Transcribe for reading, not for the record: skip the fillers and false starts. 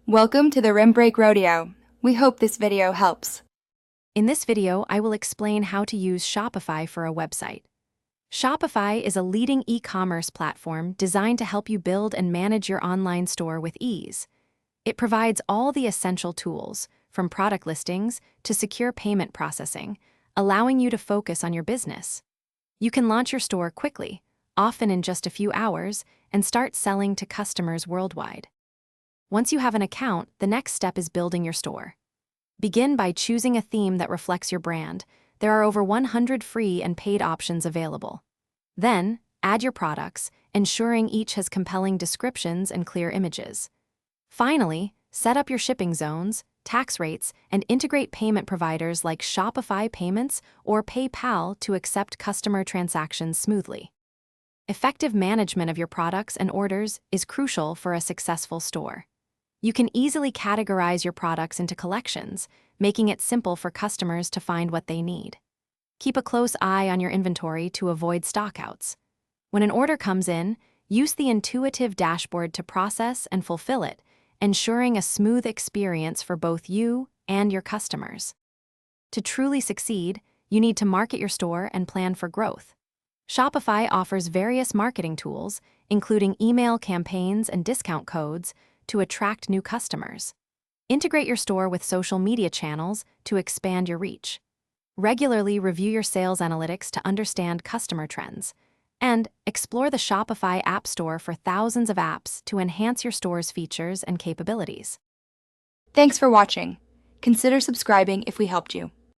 Welcome to the Rim Break Rodeo. We hope this video helps. In this video, I will explain how to use Shopify for a website. Shopify is a leading e-commerce platform designed to help you build and manage your online store with ease. It provides all the essential tools, from product listings to secure payment processing, allowing you to focus on your business. You can launch your store quickly, often in just a few hours, and start selling to customers worldwide. Once you have an account, the next step is building your store. Begin by choosing a theme that reflects your brand. There are over 100 free and paid options available. Then, add your products, ensuring each has compelling descriptions and clear images. Finally, set up your shipping zones, tax rates, and integrate payment providers like Shopify Payments or PayPal to accept customer transactions smoothly. Effective management of your products and orders is crucial for a successful store. You can easily categorize your products into collections, making it simple for customers to find what they need. Keep a close eye on your inventory to avoid stockouts. When an order comes in, use the intuitive dashboard to process and fulfill it, ensuring a smooth experience for both you and your customers. To truly succeed, you need to market your store and plan for growth. Shopify offers various marketing tools, including email campaigns and discount codes, to attract new customers. Integrate your store with social media channels to expand your reach. Regularly review your sales analytics to understand customer trends. And explore the Shopify App Store for thousands of apps to enhance your store's features and capabilities. Thanks for watching. Consider subscribing if we helped you.